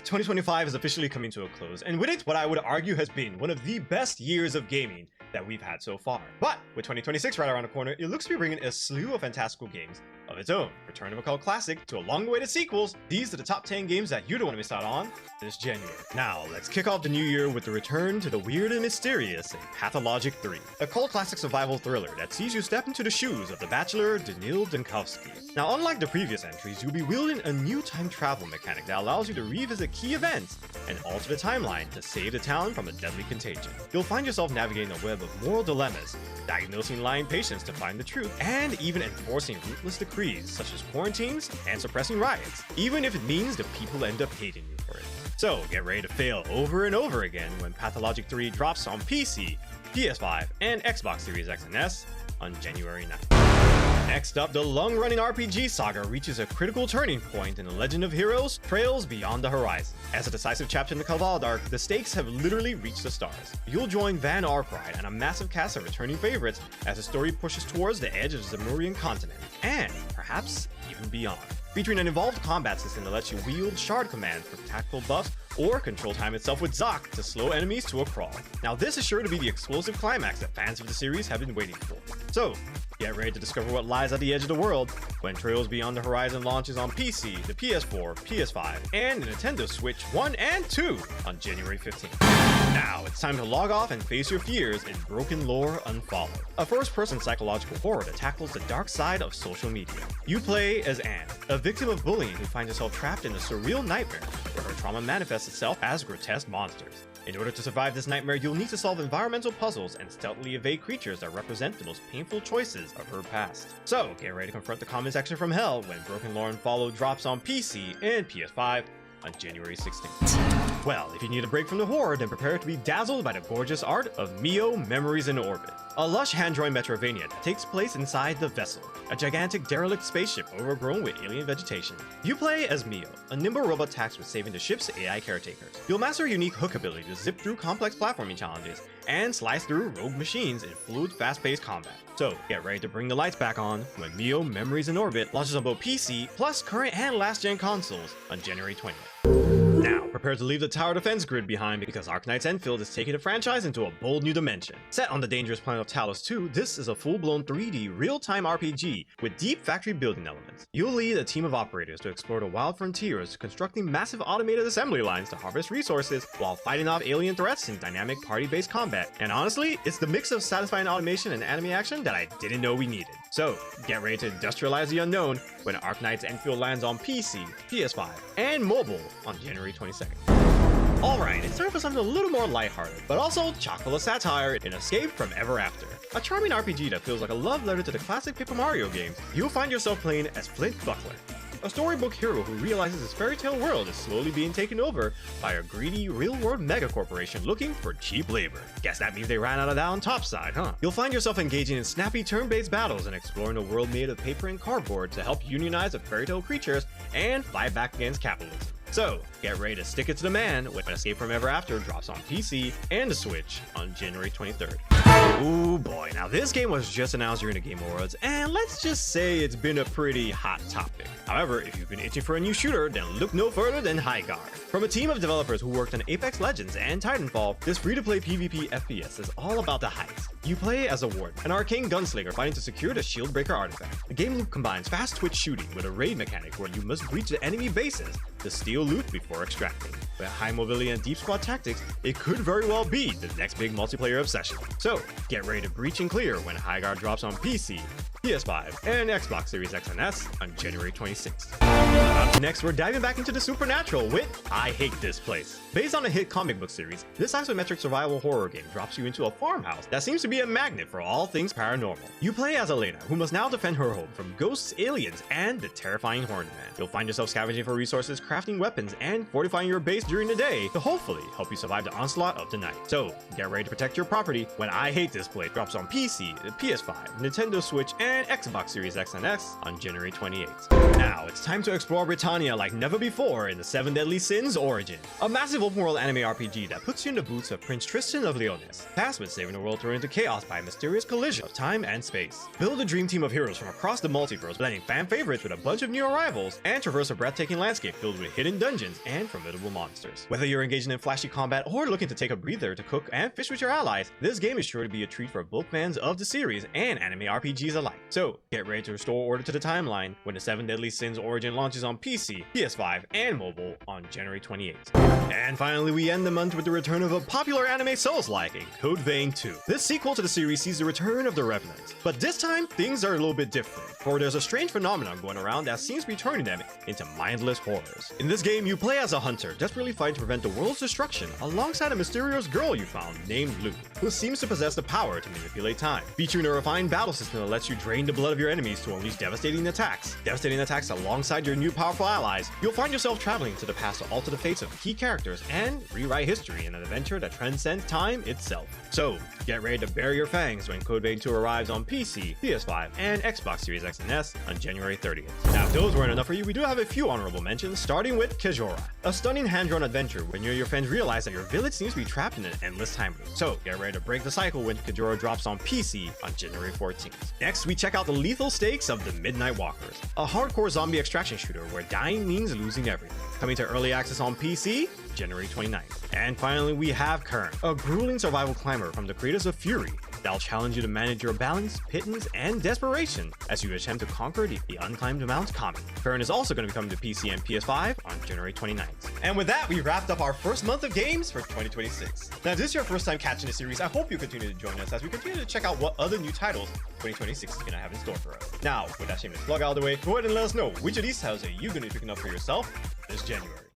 2025 is officially coming to a close, and with it, what I would argue has been one of the best years of gaming that we've had so far. But with 2026 right around the corner, it looks to be bringing a slew of fantastical games of its own. Return of a cult classic to a long-awaited sequels, these are the top 10 games that you don't want to miss out on this January. Now, let's kick off the new year with the return to the weird and mysterious in Pathologic 3, a cult classic survival thriller that sees you step into the shoes of the bachelor Danil Dankowski. Now, unlike the previous entries, you'll be wielding a new time travel mechanic that allows you to revisit key events and alter the timeline to save the town from a deadly contagion. You'll find yourself navigating a web of moral dilemmas, diagnosing lying patients to find the truth, and even enforcing ruthless decrees such as quarantines and suppressing riots, even if it means the people end up hating you for it. So get ready to fail over and over again when Pathologic 3 drops on PC, PS5, and Xbox Series X and S on January 9th. Next up, the long-running RPG saga reaches a critical turning point in the legend of heroes, Trails Beyond the Horizon. As a decisive chapter in the Cavalad arc, the stakes have literally reached the stars. You'll join Van Arkwright and a massive cast of returning favorites as the story pushes towards the edge of the Zamurian continent, and perhaps even beyond. Featuring an evolved combat system that lets you wield shard commands for tactical buffs or control time itself with Zoc to slow enemies to a crawl. Now this is sure to be the explosive climax that fans of the series have been waiting for. So, get ready to discover what lies at the edge of the world when Trails Beyond the Horizon launches on PC, the PS4, PS5, and the Nintendo Switch 1 and 2 on January 15th. Now, it's time to log off and face your fears in Brokenlore Unfollow, a first-person psychological horror that tackles the dark side of social media. You play as Anne, a victim of bullying who finds herself trapped in a surreal nightmare where her trauma manifests itself as grotesque monsters. In order to survive this nightmare, you'll need to solve environmental puzzles and stealthily evade creatures that represent the most painful choices of her past. So, get ready to confront the comment section from hell when Brokenlore Unfollow drops on PC and PS5 on January 16th. Well, if you need a break from the horror, then prepare to be dazzled by the gorgeous art of Mio Memories in Orbit, a lush hand-drawn Metrovania that takes place inside the Vessel, a gigantic derelict spaceship overgrown with alien vegetation. You play as Mio, a nimble robot tasked with saving the ship's AI caretakers. You'll master a unique hook ability to zip through complex platforming challenges and slice through rogue machines in fluid, fast-paced combat. So, get ready to bring the lights back on when Mio Memories in Orbit launches on both PC plus current and last-gen consoles on January 20th. Now, prepare to leave the tower defense grid behind because Arknights Endfield is taking the franchise into a bold new dimension. Set on the dangerous planet of Talos 2, this is a full-blown 3D real-time RPG with deep factory building elements. You'll lead a team of operators to explore the wild frontiers, constructing massive automated assembly lines to harvest resources while fighting off alien threats in dynamic party-based combat. And honestly, it's the mix of satisfying automation and anime action that I didn't know we needed. So, get ready to industrialize the unknown when Arknights Endfield lands on PC, PS5, and mobile on January 22nd. Alright, it's time for something a little more lighthearted, but also chock full of satire in Escape from Ever After. A charming RPG that feels like a love letter to the classic Paper Mario games, you'll find yourself playing as Flint Buckler, a storybook hero who realizes his fairy tale world is slowly being taken over by a greedy real-world megacorporation looking for cheap labor. Guess that means they ran out of that on topside, huh? You'll find yourself engaging in snappy turn-based battles and exploring a world made of paper and cardboard to help unionize the fairy tale creatures and fight back against capitalism. So, get ready to stick it to the man when Escape from Ever After drops on PC and the Switch on January 23rd. Ooh boy, now this game was just announced during the Game Awards, and let's just say it's been a pretty hot topic. However, if you've been itching for a new shooter, then look no further than Highguard. From a team of developers who worked on Apex Legends and Titanfall, this free-to-play PvP FPS is all about the heist. You play as a warden, an arcane gunslinger fighting to secure the Shieldbreaker artifact. The game loop combines fast twitch shooting with a raid mechanic where you must breach the enemy bases to steal loot before extracting. With high mobility and deep squad tactics, it could very well be the next big multiplayer obsession. So, get ready to breach and clear when Highguard drops on PC, PS5, and Xbox Series X and S on January 26th. Up next, we're diving back into the supernatural with I Hate This Place. Based on a hit comic book series, this isometric survival horror game drops you into a farmhouse that seems to be a magnet for all things paranormal. You play as Elena, who must now defend her home from ghosts, aliens, and the terrifying Horned Man. You'll find yourself scavenging for resources, crafting weapons, and fortifying your base during the day to hopefully help you survive the onslaught of the night. So get ready to protect your property when I Hate This Place drops on PC, PS5, Nintendo Switch, and Xbox Series X and S on January 28th. Now it's time to explore Britannia like never before in the 7 Deadly Sins Origin, a massive open world anime RPG that puts you in the boots of Prince Tristan of Leonis, tasked with saving the world thrown into chaos by a mysterious collision of time and space. Build a dream team of heroes from across the multiverse, blending fan favorites with a bunch of new arrivals, and traverse a breathtaking landscape filled with hidden dungeons and formidable monsters. Whether you're engaging in flashy combat or looking to take a breather to cook and fish with your allies, this game is sure to be a treat for both fans of the series and anime RPGs alike. So get ready to restore order to the timeline when the 7 Deadly Sins Origin launches on PC, PS5, and mobile on January 28th. And finally, we end the month with the return of a popular anime Souls-like in Code Vein 2. This sequel to the series sees the return of the Revenants, but this time things are a little bit different, for there's a strange phenomenon going around that seems to be turning them into mindless horrors. In this game, you play as a hunter, desperately fighting to prevent the world's destruction alongside a mysterious girl you found named Lou, who seems to possess the power to manipulate time. Featuring a refined battle system that lets you drain the blood of your enemies to unleash devastating attacks alongside your new powerful allies, you'll find yourself traveling to the past to alter the fates of key characters and rewrite history in an adventure that transcends time itself. So get ready to bare your fangs when Code Vein 2 arrives on PC, PS5, and Xbox Series X and S on January 30th. Now, if those weren't enough for you, we do have a few honorable mentions, starting with Kejora, a stunning hand-drawn adventure when you and your friends realize that your village seems to be trapped in an endless time loop. So get ready to break the cycle when Kejora drops on PC on January 14th. Next, we check out the lethal stakes of the Midnight Walkers, a hardcore zombie extraction shooter where dying means losing everything. Coming to early access on PC, January 29th. And finally, we have Cairn, a grueling survival climber from the creators of Fury that'll challenge you to manage your balance, pittance, and desperation as you attempt to conquer the unclimbed Mount Common. Cairn is also going to be coming to PC and PS5 on January 29th. And with that, we wrapped up our first month of games for 2026. Now, if this is your first time catching the series, I hope you continue to join us as we continue to check out what other new titles 2026 is going to have in store for us. Now, with that shameless plug out of the way, go ahead and let us know which of these titles are you going to be picking up for yourself this January.